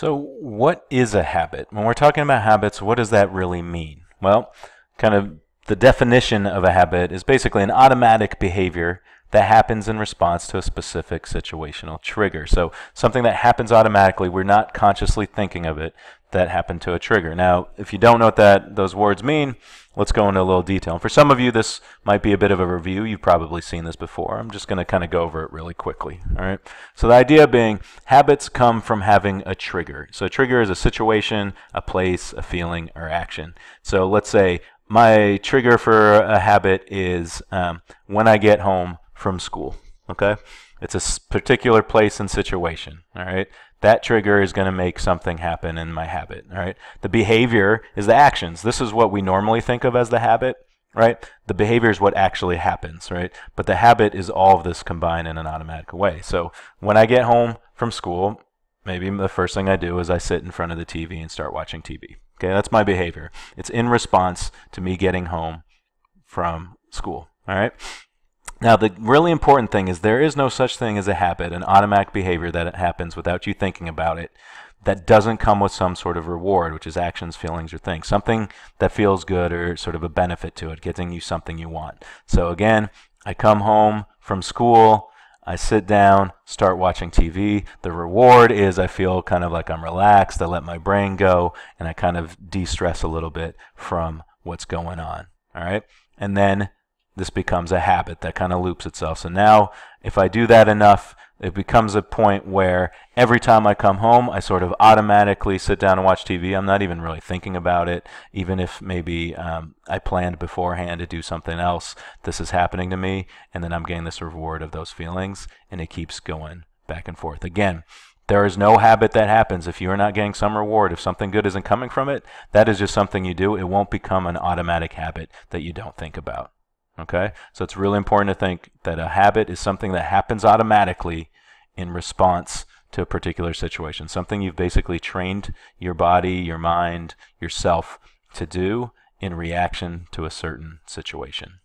So what is a habit? When we're talking about habits, what does that really mean? Well, kind of the definition of a habit is basically an automatic behavior that happens in response to a specific situational trigger. So something that happens automatically, we're not consciously thinking of it, that happened to a trigger. Now, if you don't know what those words mean, let's go into a little detail. And for some of you, this might be a bit of a review. You've probably seen this before. I'm just going to kind of go over it really quickly. All right. So the idea being habits come from having a trigger. So a trigger is a situation, a place, a feeling, or action. So let's say my trigger for a habit is when I get home from school. Okay. It's a particular place and situation. All right. That trigger is going to make something happen in my habit. All right. The behavior is the actions. This is what we normally think of as the habit, right? The behavior is what actually happens, right? But the habit is all of this combined in an automatic way. So when I get home from school, maybe the first thing I do is I sit in front of the TV and start watching TV. Okay, that's my behavior. It's in response to me getting home from school. All right. Now, the really important thing is there is no such thing as a habit, an automatic behavior that it happens without you thinking about it, that doesn't come with some sort of reward, which is actions, feelings, or things. Something that feels good or sort of a benefit to it, getting you something you want. So again, I come home from school, I sit down, start watching TV. The reward is I feel kind of like I'm relaxed, I let my brain go, and I kind of de-stress a little bit from what's going on. All right? And then this becomes a habit that kind of loops itself. So now if I do that enough, it becomes a point where every time I come home, I sort of automatically sit down and watch TV. I'm not even really thinking about it. Even if maybe I planned beforehand to do something else, this is happening to me, and then I'm getting this reward of those feelings, and it keeps going back and forth. Again, there is no habit that happens if you are not getting some reward. If something good isn't coming from it, that is just something you do. It won't become an automatic habit that you don't think about. Okay, so it's really important to think that a habit is something that happens automatically in response to a particular situation, something you've basically trained your body, your mind, yourself to do in reaction to a certain situation.